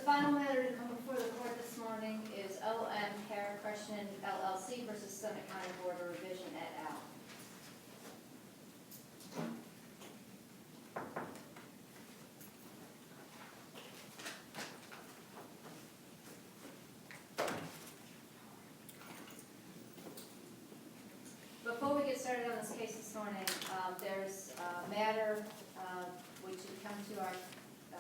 final matter to come before the court this morning is O.M. Harikrushn LLC versus Summit County Board of Revision et al. Before we get started on this case this morning, there's a matter which had come to our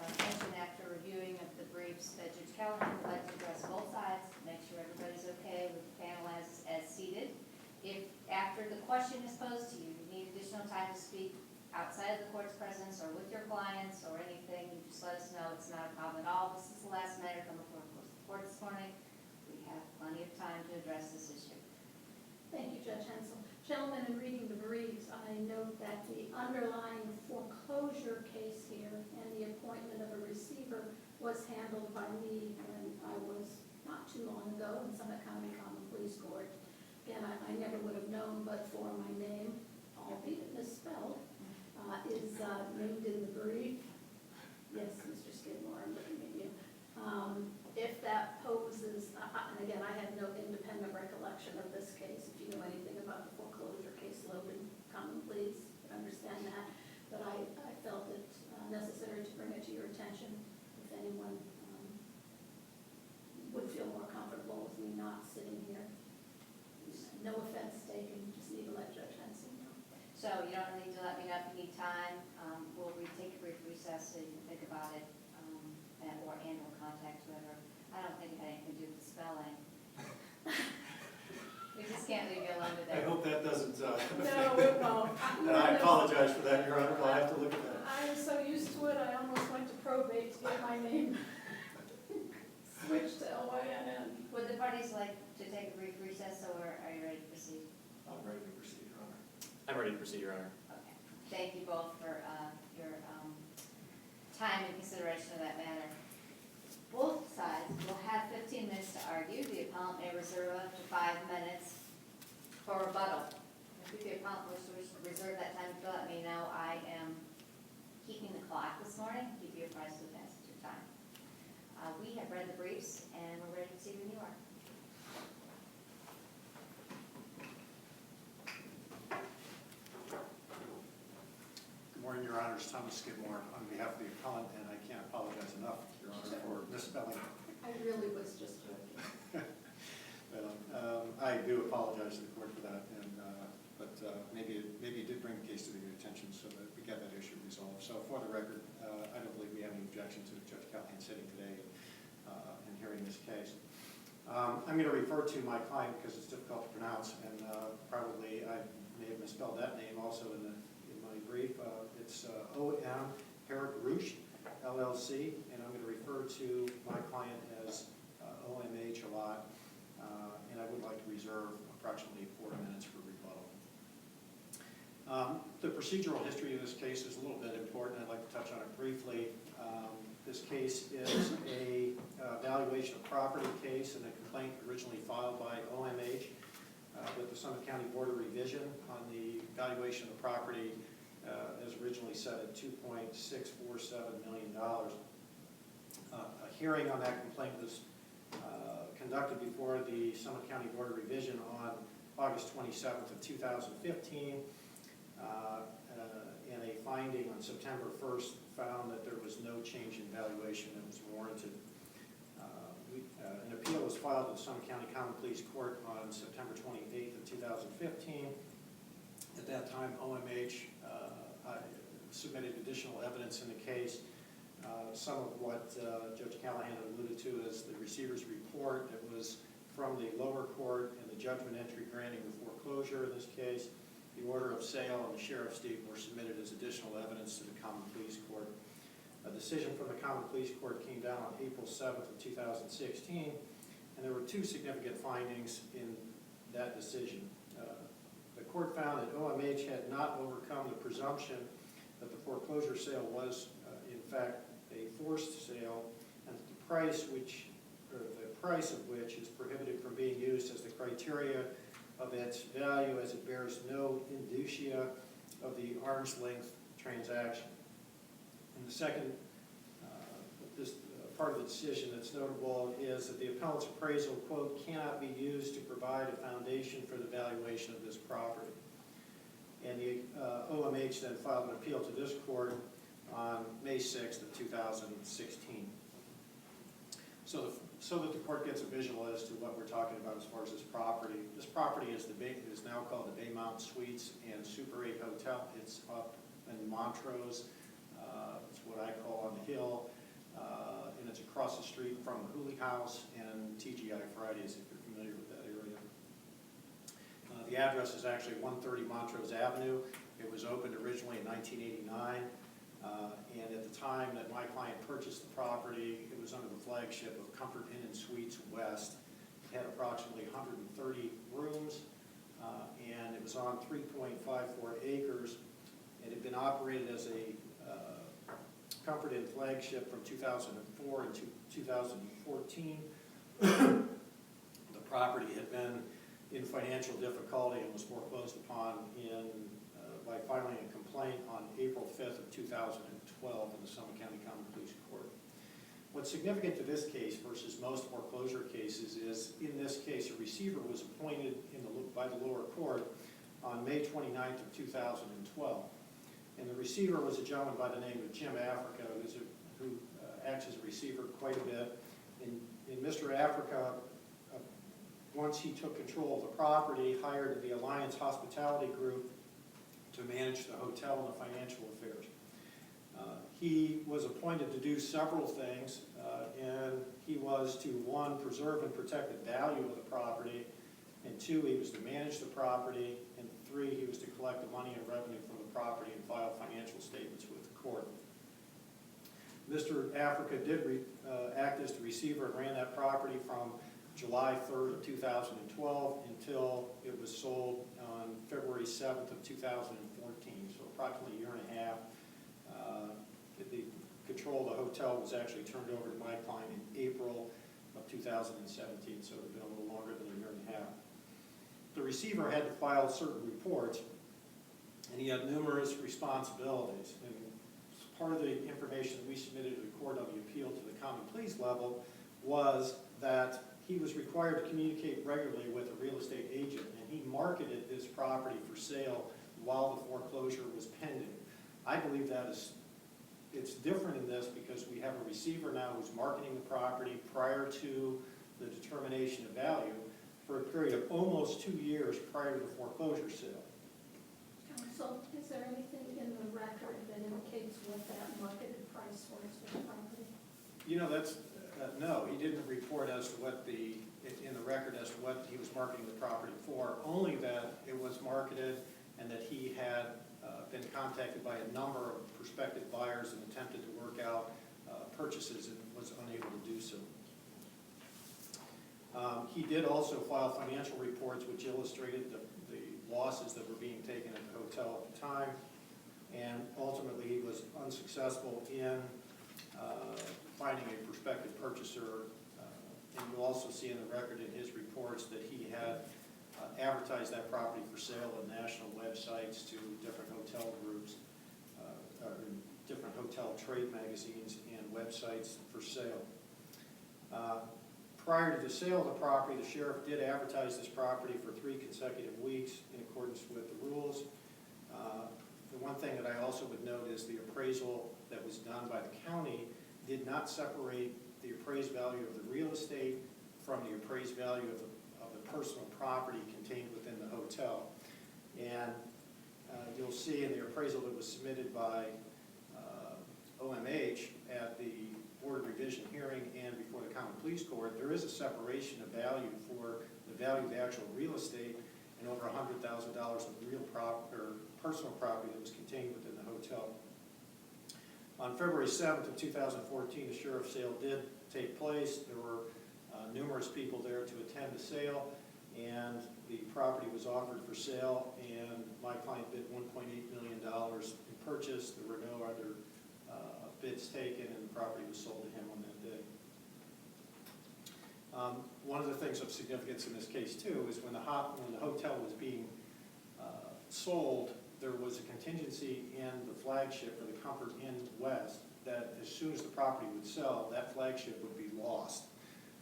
attention after reviewing of the briefs that Judge Callahan would like to address both sides, make sure everybody's okay with the panel as seated. If after the question is posed to you, you need additional time to speak outside of the court's presence or with your clients or anything, you just let us know. It's not a problem at all. This is the last matter coming before the court this morning. We have plenty of time to address this issue. Thank you, Judge Hensel. Gentlemen, in reading the briefs, I note that the underlying foreclosure case here and the appointment of a receiver was handled by me when I was not too long ago in Summit County Common Pleas Court. Again, I never would have known but for my name, albeit misspelled, is named in the brief. Yes, Mr. Skidmore, I'm looking at you. If that poses, and again, I have no independent recollection of this case. If you know anything about the foreclosure caseload in Common Pleas, you understand that. But I felt it necessary to bring it to your attention if anyone would feel more comfortable with me not sitting here. No offense taken, just need to let Judge Henson know. So you don't need to let me know if you need time. We'll take a brief recess so you can think about it, and we'll contact whoever. I don't think it had anything to do with the spelling. We just can't leave you alone today. I hope that doesn't No, it won't. And I apologize for that, Your Honor, but I have to look at that. I'm so used to it, I almost went to probate to get my name switched to LYNN. Would the parties like to take a brief recess, or are you ready to proceed? I'm ready to proceed, Your Honor. I'm ready to proceed, Your Honor. Okay. Thank you both for your time and consideration of that matter. Both sides will have 15 minutes to argue. The appellant may reserve up to 5 minutes for rebuttal. If the appellant wishes to reserve that time, to let me know. I am keeping the clock this morning, keep you apprised of the passage of time. We have read the briefs, and we're ready to see when you are. Good morning, Your Honors. Thomas Skidmore on behalf of the appellant, and I can't apologize enough, Your Honor, for misspelling. I really was just joking. Well, I do apologize to the court for that, and but maybe you did bring the case to your attention so that we get that issue resolved. So for the record, I don't believe we have any objection to Judge Callahan sitting today and hearing this case. I'm going to refer to my client because it's difficult to pronounce, and probably I may have misspelled that name also in my brief. It's O.M. Harikrushn LLC, and I'm going to refer to my client as OMH a lot, and I would like to reserve approximately 4 minutes for rebuttal. The procedural history of this case is a little bit important. I'd like to touch on it briefly. This case is a valuation of property case and a complaint originally filed by OMH with the Summit County Board of Revision on the valuation of the property as originally set at $2.647 million. A hearing on that complaint was conducted before the Summit County Board of Revision on August 27th of 2015, and a finding on September 1st found that there was no change in valuation that was warranted. An appeal was filed with the Summit County Common Pleas Court on September 28th of 2015. At that time, OMH submitted additional evidence in the case. Some of what Judge Callahan alluded to as the receiver's report that was from the lower court and the judgment entry granting the foreclosure in this case. The order of sale and the sheriff's deed were submitted as additional evidence to the Common Pleas Court. A decision from the Common Pleas Court came down on April 7th of 2016, and there were 2 significant findings in that decision. The court found that OMH had not overcome the presumption that the foreclosure sale was, in fact, a forced sale, and that the price of which is prohibited from being used as the criteria of its value, as it bears no indicia of the arm's length transaction. And the second part of the decision that's notable is that the appellant's appraisal, quote, cannot be used to provide a foundation for the valuation of this property. And the OMH then filed an appeal to this court on May 6th of 2016. So that the court gets a visual as to what we're talking about as far as this property. This property is now called the Baymount Suites and Super 8 Hotel. It's up in Montrose. It's what I call on the hill. And it's across the street from Hooley House and TGI Fridays, if you're familiar with that area. The address is actually 130 Montrose Avenue. It was opened originally in 1989. And at the time that my client purchased the property, it was under the flagship of Comfort Inn and Suites West. It had approximately 130 rooms, and it was on 3.54 acres. It had been operated as a Comfort Inn flagship from 2004 to 2014. The property had been in financial difficulty and was foreclosed upon by filing a complaint on April 5th of 2012 in the Summit County Common Pleas Court. What's significant to this case versus most foreclosure cases is, in this case, a receiver was appointed by the lower court on May 29th of 2012. And the receiver was a gentleman by the name of Jim Africa, who acts as a receiver quite a bit. And Mr. Africa, once he took control of the property, hired the Alliance Hospitality Group to manage the hotel and the financial affairs. He was appointed to do several things, and he was to, one, preserve and protect the value of the property, and two, he was to manage the property, and three, he was to collect the money and revenue from the property and file financial statements with the court. Mr. Africa did act as the receiver and ran that property from July 3rd of 2012 until it was sold on February 7th of 2014, so approximately a year and a half. The control of the hotel was actually turned over to my client in April of 2017, so it had been a little longer than a year and a half. The receiver had to file certain reports, and he had numerous responsibilities. And part of the information that we submitted to the court on the appeal to the common pleas level was that he was required to communicate regularly with a real estate agent, and he marketed this property for sale while the foreclosure was pending. I believe it's different in this because we have a receiver now who's marketing the property prior to the determination of value for a period of almost 2 years prior to the foreclosure sale. Counsel, is there anything in the record that indicates what that marketed price was for the property? You know, that's, no, he didn't report as to what in the record as to what he was marketing the property for, only that it was marketed and that he had been contacted by a number of prospective buyers and attempted to work out purchases and was unable to do so. He did also file financial reports which illustrated the losses that were being taken at the hotel at the time, and ultimately he was unsuccessful in finding a prospective purchaser. And you'll also see in the record in his reports that he had advertised that property for sale on national websites to different hotel groups, or different hotel trade magazines and websites for sale. Prior to the sale of the property, the sheriff did advertise this property for 3 consecutive weeks in accordance with the rules. The one thing that I also would note is the appraisal that was done by the county did not separate the appraised value of the real estate from the appraised value of the personal property contained within the hotel. And you'll see in the appraisal that was submitted by OMH at the Board of Revision hearing and before the Common Pleas Court, there is a separation of value for the value of the actual real estate and over $100,000 of real personal property that was contained within the hotel. On February 7th of 2014, the sheriff's sale did take place. There were numerous people there to attend the sale, and the property was offered for sale, and my client bid $1.8 million in purchase. There were no other bids taken, and the property was sold to him on that day. One of the things of significance in this case, too, is when the hotel was being sold, there was a contingency in the flagship for the Comfort Inn West that as soon as the property would sell, that flagship would be lost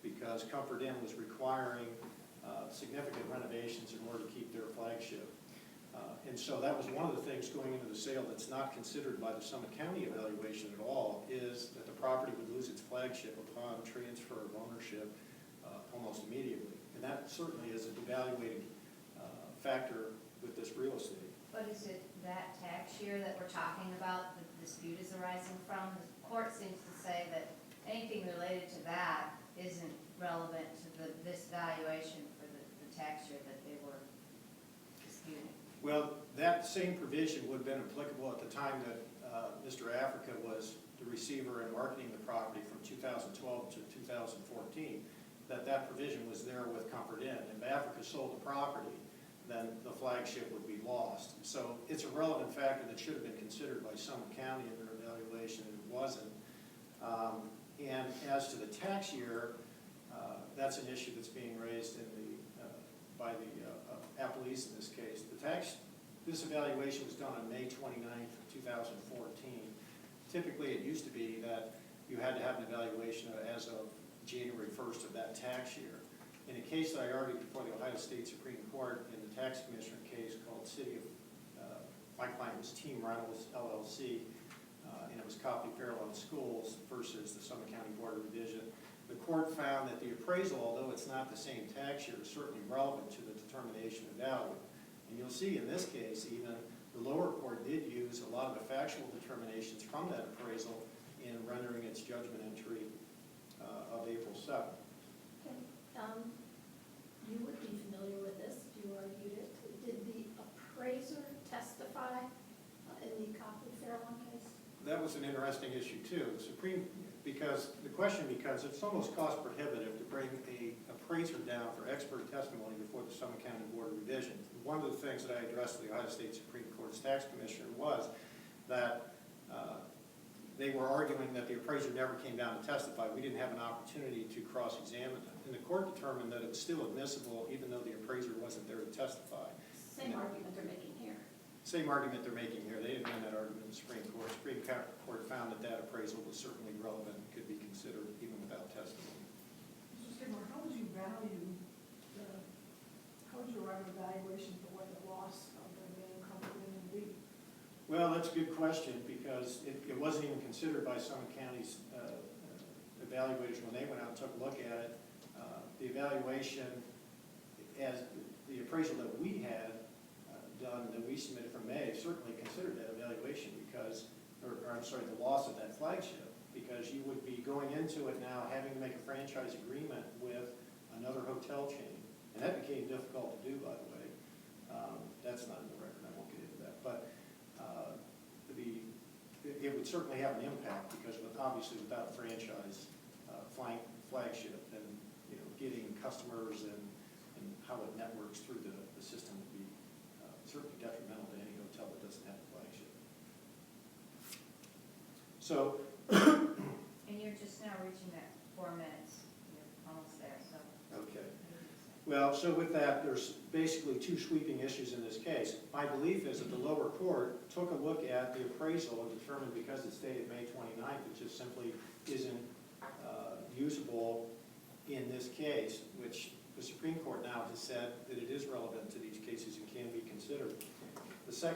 because Comfort Inn was requiring significant renovations in order to keep their flagship. And so that was one of the things going into the sale that's not considered by the Summit County evaluation at all, is that the property would lose its flagship upon transfer of ownership almost immediately. And that certainly is a devaluating factor with this real estate. But is it that tax year that we're talking about, the dispute is arising from? The court seems to say that anything related to that isn't relevant to this valuation for the tax year that they were disputing. Well, that same provision would have been applicable at the time that Mr. Africa was the receiver and marketing the property from 2012 to 2014, that provision was there with Comfort Inn. If Africa sold the property, then the flagship would be lost. So it's a relevant factor that should have been considered by Summit County in their evaluation, and it wasn't. And as to the tax year, that's an issue that's being raised in by the appellees in this case. This evaluation was done on May 29th, 2014. Typically, it used to be that you had to have an evaluation as of January 1st of that tax year. In a case that I argued before the Ohio State Supreme Court in the tax commissioner case called City of, my client was Team Reynolds LLC, and it was Copley Fairlawn Schools versus the Summit County Board of Revision. The court found that the appraisal, although it's not the same tax year, is certainly relevant to the determination of value. And you'll see in this case, even the lower court did use a lot of the factual determinations from that appraisal in rendering its judgment entry of April 7th. Okay. You would be familiar with this if you argued it. Did the appraiser testify in the Copley Fairlawn case? That was an interesting issue too. Because it's almost cost prohibitive to bring a appraiser down for expert testimony before the Summit County Board of Revision. One of the things that I addressed to the Ohio State Supreme Court's tax commissioner was that they were arguing that the appraiser never came down to testify. We didn't have an opportunity to cross-examine them. And the court determined that it's still admissible even though the appraiser wasn't there to testify. Same argument they're making here. Same argument they're making here. They didn't win that argument in the Supreme Court. The Supreme Court found that that appraisal was certainly relevant and could be considered even without testimony. Mr. Skidmore, how would you value how would you write an evaluation for what the loss of the name Comfort Inn would be? Well, that's a good question because it wasn't even considered by Summit County's evaluators when they went out and took a look at it. The evaluation, as the appraisal that we had done, that we submitted from May, certainly considered that evaluation because, the loss of that flagship, because you would be going into it now having to make a franchise agreement with another hotel chain. And that became difficult to do, by the way. That's not in the record, I won't get into that. But it would certainly have an impact because obviously without a franchise flagship, then getting customers and how it networks through the system would be certainly detrimental to any hotel that doesn't have a flagship. So, And you're just now reaching that 4 minutes. You're almost there, so. okay. Well, so with that, there's basically two sweeping issues in this case. My belief is that the lower court took a look at the appraisal and determined because it's dated May 29th, it just simply isn't usable in this case, which the Supreme Court now has said that it is relevant to these cases and can be considered. The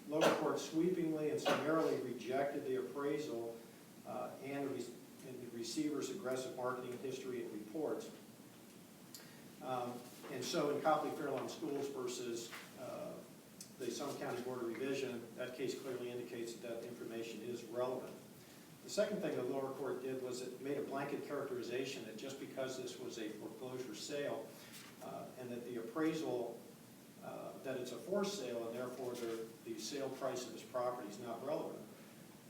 lower court sweepingly and summarily rejected the appraisal and the receiver's aggressive marketing history and reports. And so in Copley Fairlawn Schools versus the Summit County Board of Revision, that case clearly indicates that information is relevant. The second thing the lower court did was it made a blanket characterization that just because this was a foreclosure sale and that the appraisal, that it's a forced sale and therefore the sale price of this property is not relevant.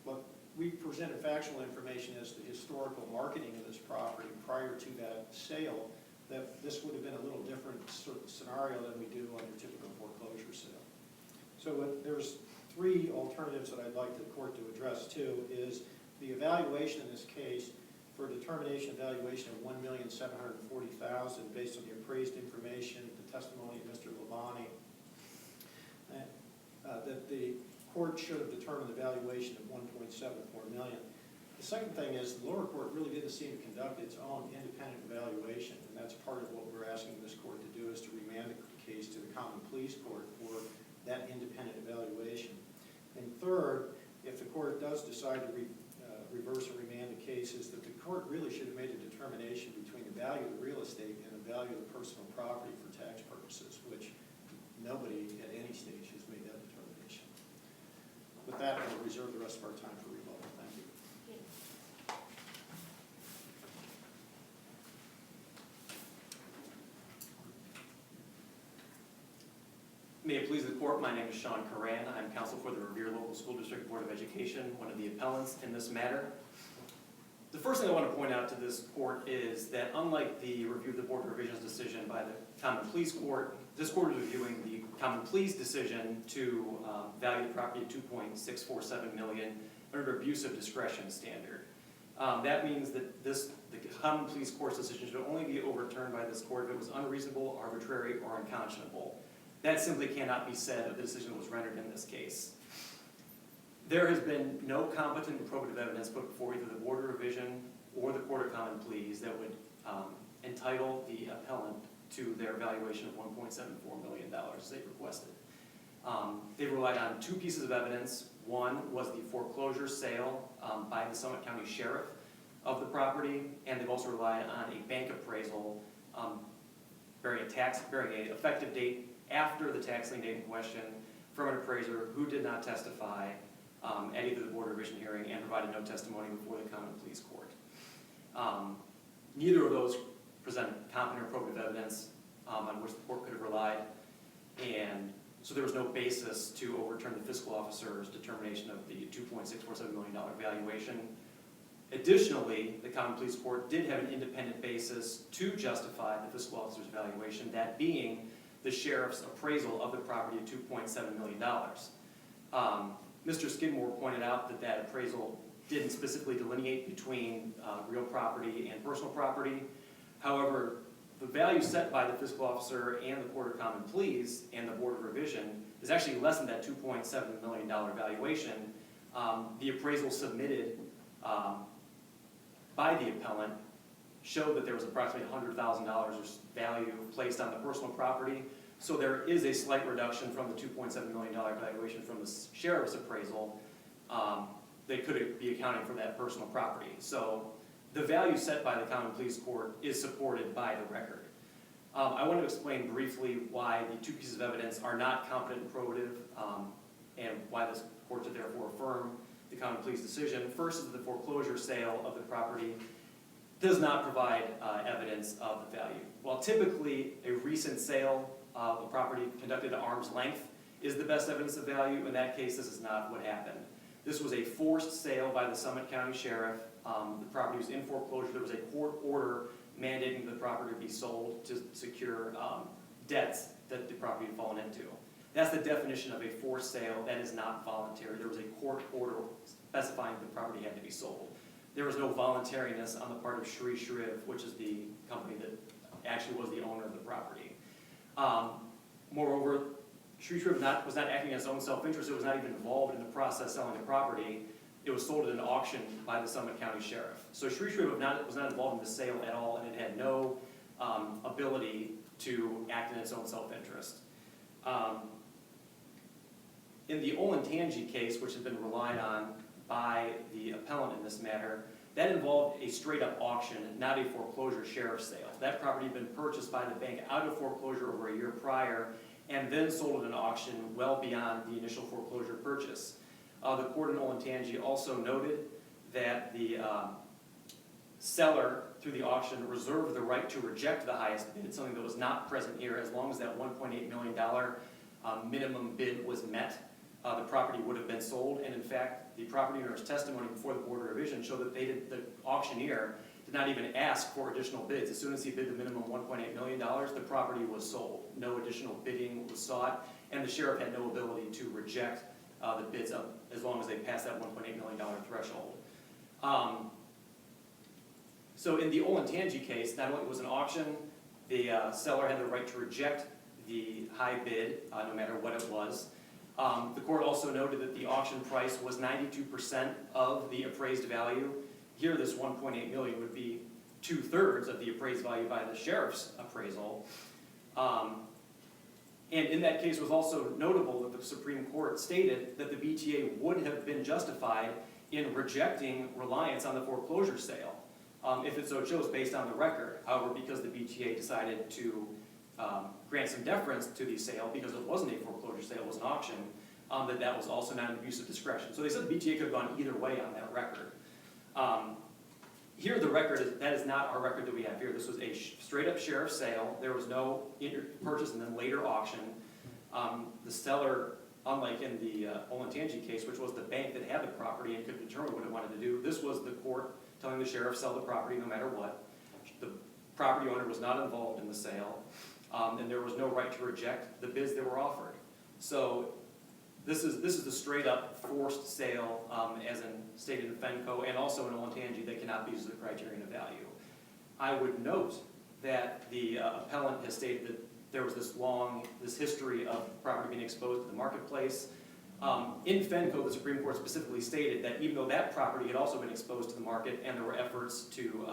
But we presented factual information as to historical marketing of this property prior to that sale, that this would have been a little different scenario than we do on your typical foreclosure sale. So there's three alternatives that I'd like the court to address too, is the evaluation in this case for determination valuation of $1,740,000 based on the appraised information, the testimony of Mr. Labani, that the court should have determined the valuation of $1.74 million. The second thing is the lower court really didn't seem to conduct its own independent evaluation, and that's part of what we're asking this court to do, is to remand the case to the common pleas court for that independent evaluation. And third, if the court does decide to reverse or remand the case, is that the court really should have made a determination between the value of the real estate and the value of the personal property for tax purposes, which nobody at any stage has made that determination. With that, I'll reserve the rest of our time for rebuttal. Thank you. May it please the court, my name is Sean Coran. I'm counsel for the Revere Local School District Board of Education, one of the appellants in this matter. The first thing I want to point out to this court is that unlike the review of the Board of Revision's decision by the Common Pleas Court, this court is reviewing the Common Pleas decision to value the property at $2.647 million under abusive discretion standard. That means that the Common Pleas Court's decision should only be overturned by this court if it was unreasonable, arbitrary, or unconscionable. That simply cannot be said of the decision that was rendered in this case. There has been no competent and probative evidence put before either the Board of Revision or the Court of Common Pleas that would entitle the appellant to their valuation of $1.74 million as they requested. They relied on two pieces of evidence. One was the foreclosure sale by the Summit County Sheriff of the property, and they've also relied on a bank appraisal bearing an effective date after the tax lien date in question from an appraiser who did not testify at either the Board of Revision hearing and provided no testimony before the Common Pleas Court. Neither of those present competent or probative evidence on which the court could have relied, and so there was no basis to overturn the fiscal officer's determination of the $2.647 million valuation. Additionally, the Common Pleas Court did have an independent basis to justify the fiscal officer's valuation, that being the sheriff's appraisal of the property at $2.7 million. Mr. Skidmore pointed out that that appraisal didn't specifically delineate between real property and personal property. However, the value set by the fiscal officer and the Court of Common Pleas and the Board of Revision is actually less than that $2.7 million valuation. The appraisal submitted by the appellant showed that there was approximately $100,000 value placed on the personal property. So there is a slight reduction from the $2.7 million valuation from the sheriff's appraisal. They could be accounting for that personal property. So the value set by the Common Pleas Court is supported by the record. I want to explain briefly why the two pieces of evidence are not competent and probative, and why this court should therefore affirm the Common Pleas decision. First is the foreclosure sale of the property does not provide evidence of the value. While typically a recent sale of a property conducted at arm's length is the best evidence of value, in that case this is not what happened. This was a forced sale by the Summit County Sheriff. The property was in foreclosure. There was a court order mandating the property be sold to secure debts that the property had fallen into. That's the definition of a forced sale. That is not voluntary. There was a court order specifying that the property had to be sold. There was no voluntariness on the part of Shri Shriv, which is the company that actually was the owner of the property. Moreover, Shri Shriv was not acting in its own self-interest. It was not even involved in the process selling the property. It was sold at an auction by the Summit County Sheriff. So Shri Shriv was not involved in the sale at all, and it had no ability to act in its own self-interest. In the Olentangy case, which has been relied on by the appellant in this matter, that involved a straight-up auction, not a foreclosure sheriff sale. That property had been purchased by the bank out of foreclosure over a year prior, and then sold at an auction well beyond the initial foreclosure purchase. The court in Olentangy also noted that the seller, through the auction, reserved the right to reject the highest bid, something that was not present here. As long as that $1.8 million minimum bid was met, the property would have been sold. And in fact, the property owner's testimony before the Board of Revision showed that the auctioneer did not even ask for additional bids. As soon as he bid the minimum $1.8 million, the property was sold. No additional bidding was sought, and the sheriff had no ability to reject the bids up as long as they passed that $1.8 million threshold. So in the Olentangy case, not only was an auction, the seller had the right to reject the high bid, no matter what it was. The court also noted that the auction price was 92% of the appraised value. Here, this 1.8 million would be 2/3 of the appraised value by the sheriff's appraisal. And in that case, it was also notable that the Supreme Court stated that the BTA would have been justified in rejecting reliance on the foreclosure sale, if it so chose based on the record. However, because the BTA decided to grant some deference to the sale, because it wasn't a foreclosure sale, it was an auction, that was also not an abuse of discretion. So they said the BTA could have gone either way on that record. Here, the record, that is not our record that we have here. This was a straight-up sheriff's sale. There was no purchase and then later auction. The seller, unlike in the Olentangy case, which was the bank that had the property and could determine what it wanted to do, this was the court telling the sheriff sell the property no matter what. The property owner was not involved in the sale, and there was no right to reject the bids that were offered. So this is the straight-up forced sale, as in stated in Fenco and also in Olentangy, that cannot be used as a criterion of value. I would note that the appellant has stated that there was this history of property being exposed to the marketplace. In Fenco, the Supreme Court specifically stated that even though that property had also been exposed to the market and there were efforts to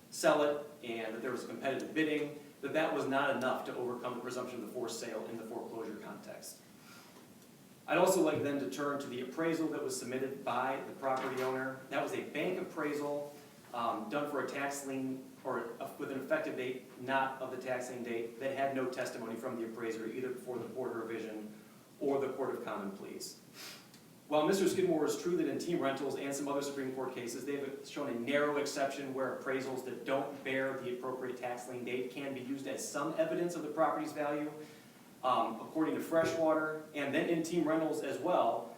sell it and that there was competitive bidding, that was not enough to overcome the presumption of the forced sale in the foreclosure context. I'd also like then to turn to the appraisal that was submitted by the property owner. That was a bank appraisal done for a tax lien or with an effective date not of the tax lien date that had no testimony from the appraiser either before the Board of Revision or the Court of Common Pleas. While Mr. Skidmore is true that in team rentals and some other Supreme Court cases, they've shown a narrow exception where appraisals that don't bear the appropriate tax lien date can be used as some evidence of the property's value. According to Freshwater, and then in team rentals as well,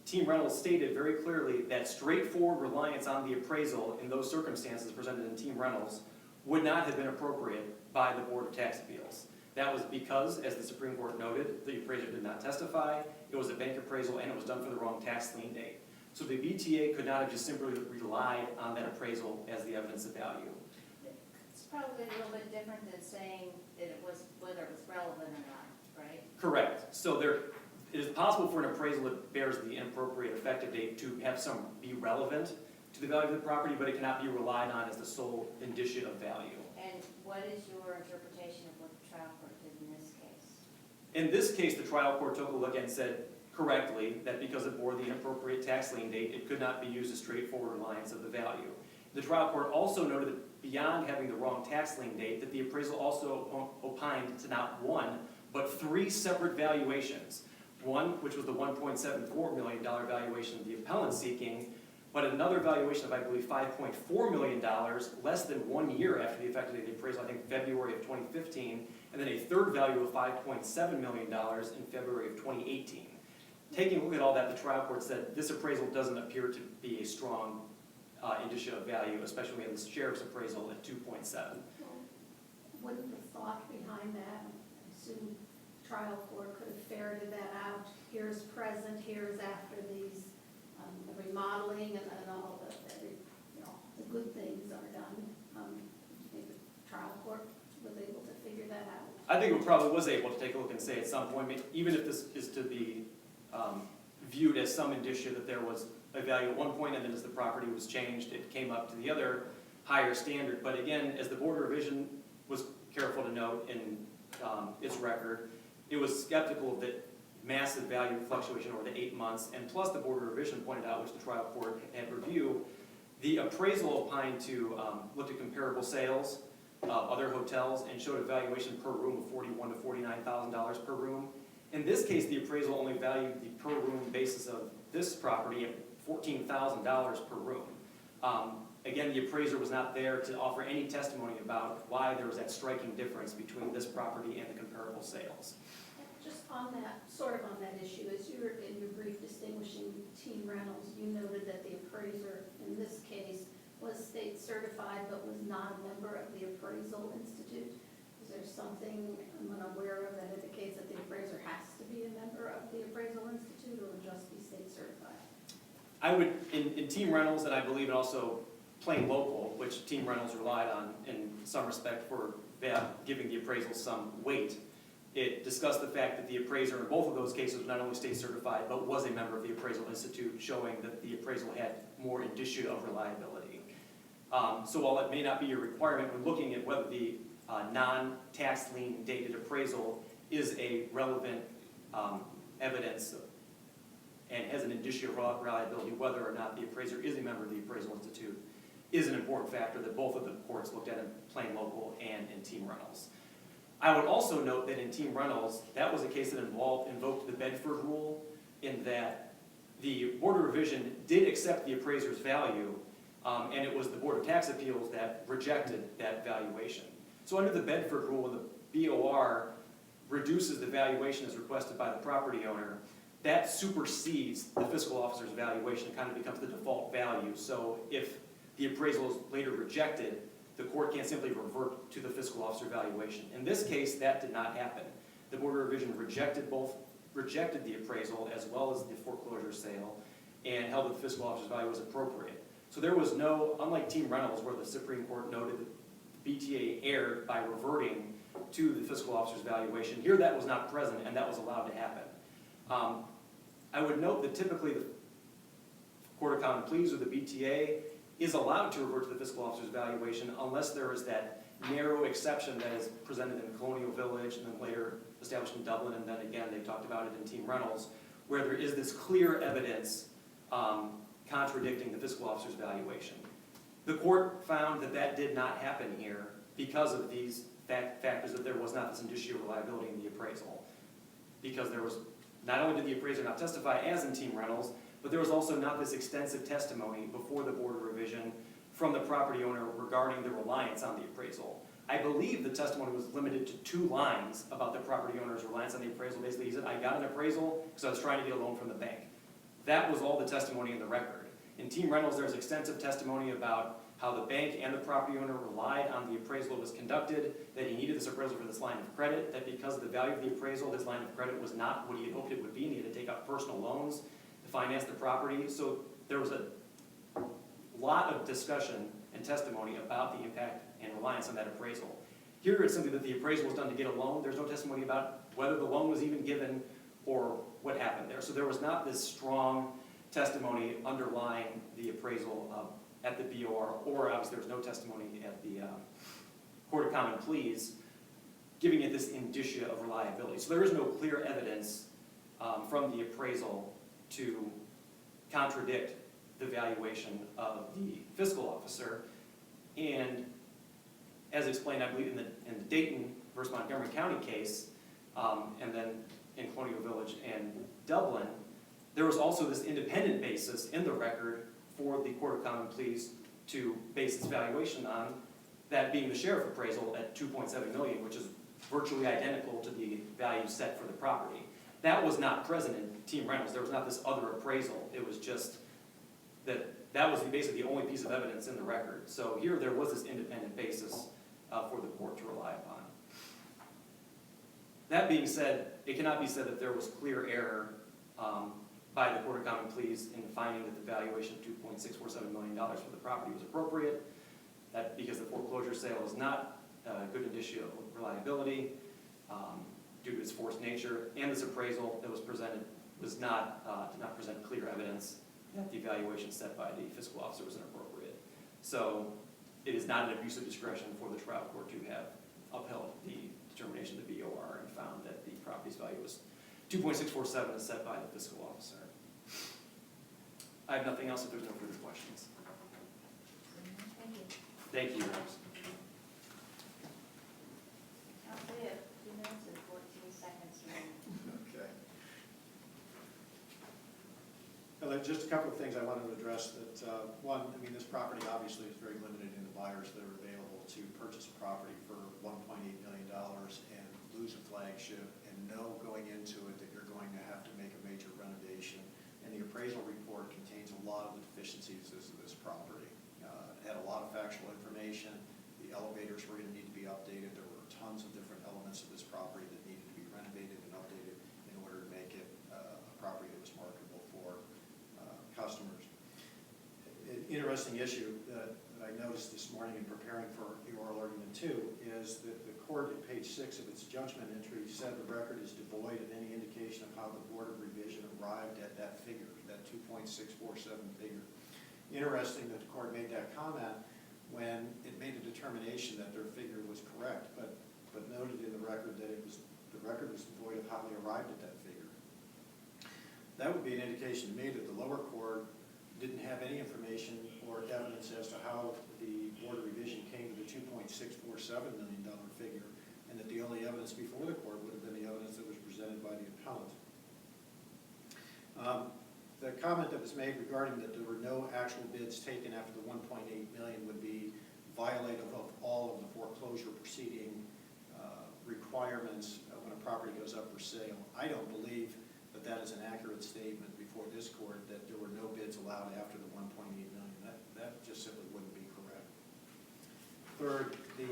team rentals stated very clearly that straightforward reliance on the appraisal in those circumstances presented in team rentals would not have been appropriate by the Board of Tax Appeals. That was because, as the Supreme Court noted, the appraiser did not testify, it was a bank appraisal, and it was done for the wrong tax lien date. So the BTA could not have just simply relied on that appraisal as the evidence of value. It's probably a little bit different than saying that whether it was relevant or not, right? Correct. So it is possible for an appraisal that bears the inappropriate effective date to have be relevant to the value of the property, but it cannot be relied on as the sole indicia of value. And what is your interpretation of what the trial court did in this case? In this case, the trial court took a look and said correctly that because it bore the inappropriate tax lien date, it could not be used as straightforward reliance of the value. The trial court also noted that beyond having the wrong tax lien date, that the appraisal also opined to not one, but three separate valuations. One, which was the $1.74 million valuation the appellant seeking, but another valuation of, I believe, $5.4 million, less than 1 year after the effective date of the appraisal, I think February of 2015, and then a third value of $5.7 million in February of 2018. Taking a look at all that, the trial court said this appraisal doesn't appear to be a strong indicia of value, especially when we have the sheriff's appraisal at 2.7. Well, wouldn't the thought behind that, I assume the trial court could have ferreted that out, here's present, here's after these, the remodeling and all the good things are done. Do you think the trial court was able to figure that out? I think it probably was able to take a look and say at some point, even if this is to be viewed as some indicia that there was a value at one point, and then as the property was changed, it came up to the other higher standard. But again, as the Board of Revision was careful to note in its record, it was skeptical of that massive value fluctuation over the 8 months, and plus the Board of Revision pointed out, which the trial court had reviewed, the appraisal opined to looked at comparable sales of other hotels and showed a valuation per room of $41,000 to $49,000 per room. In this case, the appraisal only valued the per room basis of this property at $14,000 per room. Again, the appraiser was not there to offer any testimony about why there was that striking difference between this property and the comparable sales. Just on that, sort of on that issue, as you were in your brief distinguishing team rentals, you noted that the appraiser in this case was state certified but was not a member of the Appraisal Institute. Is there something I'm unaware of that indicates that the appraiser has to be a member of the Appraisal Institute or just be state certified? I would, in team rentals, and I believe also plain local, which team rentals relied on in some respect for giving the appraisal some weight, It discussed the fact that the appraiser in both of those cases was not only state certified, but was a member of the Appraisal Institute, showing that the appraisal had more indicia of reliability. So while it may not be a requirement when looking at whether the non-tax lien dated appraisal is a relevant evidence and has an indicia of reliability, whether or not the appraiser is a member of the Appraisal Institute is an important factor that both of the courts looked at in Plain Local and in Team Reynolds. I would also note that in Team Reynolds, that was a case that invoked the Bedford rule, in that the Board of Revision did accept the appraiser's value, and it was the Board of Tax Appeals that rejected that valuation. So under the Bedford rule, when the BOR reduces the valuation as requested by the property owner, that supersedes the fiscal officer's valuation. It kind of becomes the default value. So if the appraisal is later rejected, the court can't simply revert to the fiscal officer valuation. In this case, that did not happen. The Board of Revision rejected the appraisal as well as the foreclosure sale, and held that the fiscal officer's value was appropriate. So there was no, unlike Team Reynolds, where the Supreme Court noted that the BTA erred by reverting to the fiscal officer's valuation, here that was not present, and that was allowed to happen. I would note that typically the Court of Common Pleas or the BTA is allowed to revert to the fiscal officer's valuation unless there is that narrow exception that is presented in Colonial Village and then later established in Dublin, and then again they talked about it in Team Reynolds, where there is this clear evidence contradicting the fiscal officer's valuation. The court found that that did not happen here because of these factors, that there was not this indicia of reliability in the appraisal. Because there was, not only did the appraiser not testify as in Team Reynolds, but there was also not this extensive testimony before the Board of Revision from the property owner regarding the reliance on the appraisal. I believe the testimony was limited to 2 lines about the property owner's reliance on the appraisal. Basically, he said, I got an appraisal because I was trying to get a loan from the bank. That was all the testimony in the record. In Team Reynolds, there's extensive testimony about how the bank and the property owner relied on the appraisal that was conducted, that he needed this appraisal for this line of credit, that because of the value of the appraisal, this line of credit was not what he had hoped it would be, and he had to take out personal loans to finance the property. So there was a lot of discussion and testimony about the impact and reliance on that appraisal. Here it's simply that the appraisal was done to get a loan. There's no testimony about whether the loan was even given or what happened there. So there was not this strong testimony underlying the appraisal at the BOR, or obviously there was no testimony at the Court of Common Pleas giving it this indicia of reliability. So there is no clear evidence from the appraisal to contradict the valuation of the fiscal officer. And as explained, I believe, in the Dayton versus Montgomery County case, and then in Colonial Village and Dublin, there was also this independent basis in the record for the Court of Common Pleas to base its valuation on, that being the sheriff appraisal at $2.7 million, which is virtually identical to the value set for the property. That was not present in Team Reynolds. There was not this other appraisal. It was just that was basically the only piece of evidence in the record. So here there was this independent basis for the court to rely upon. That being said, it cannot be said that there was clear error by the Court of Common Pleas in finding that the valuation of $2.647 million for the property was appropriate. That because the foreclosure sale is not a good indicia of reliability due to its forced nature, and this appraisal that was presented was did not present clear evidence that the valuation set by the fiscal officer was inappropriate. So it is not an abuse of discretion for the trial court to have upheld the determination of the BOR and found that the property's value was $2.647 as set by the fiscal officer. I have nothing else if there's no further questions. Thank you. Thank you. Council, you have 2 minutes and 14 seconds remaining. Okay. Well, just a couple of things I wanted to address. That one, I mean, this property obviously is very limited in the buyers that are available to purchase a property for $1.8 million and lose a flagship and know going into it that you're going to have to make a major renovation. And the appraisal report contains a lot of the deficiencies of this property. It had a lot of factual information. The elevators were going to need to be updated. There were tons of different elements of this property that needed to be renovated and updated in order to make it a property that was marketable for customers. An interesting issue that I noticed this morning in preparing for the oral argument too, is that the court at page 6 of its judgment entry said the record is devoid of any indication of how the Board of Revision arrived at that figure, that 2.647 figure. Interesting that the court made that comment when it made a determination that their figure was correct, but noted in the record that the record was devoid of how they arrived at that figure. That would be an indication to me that the lower court didn't have any information or evidence as to how the Board of Revision came to the $2.647 million figure, and that the only evidence before the court would have been the evidence that was presented by the appellant. The comment that was made regarding that there were no actual bids taken after the $1.8 million would be violative of all of the foreclosure proceeding requirements when a property goes up for sale. I don't believe that that is an accurate statement before this court, that there were no bids allowed after the $1.8 million. That just simply wouldn't be correct. Third, the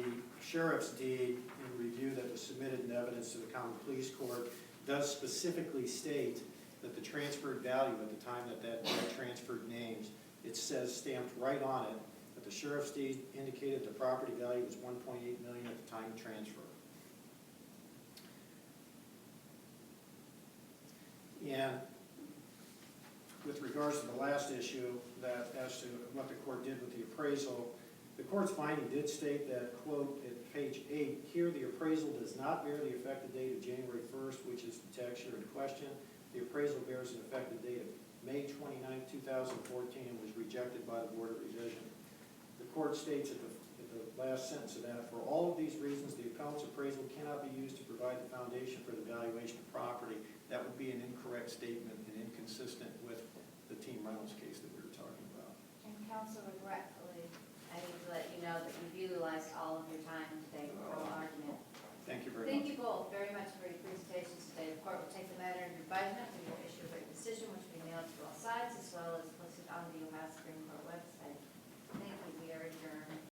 sheriff's deed in review that was submitted in evidence to the common pleas court does specifically state that the transferred value at the time that transferred names, it says stamped right on it that the sheriff's deed indicated the property value was $1.8 million at the time of transfer. And with regards to the last issue, that as to what the court did with the appraisal, the court's finding did state that, quote, at page 8, here the appraisal does not bear the effective date of January 1st, which is the tax year in question. The appraisal bears an effective date of May 29, 2014, and was rejected by the Board of Revision. The court states at the last sentence of that, for all of these reasons, the appellant's appraisal cannot be used to provide the foundation for the valuation of property. That would be an incorrect statement and inconsistent with the Team Reynolds case that we were talking about. And counsel, regretfully, I need to let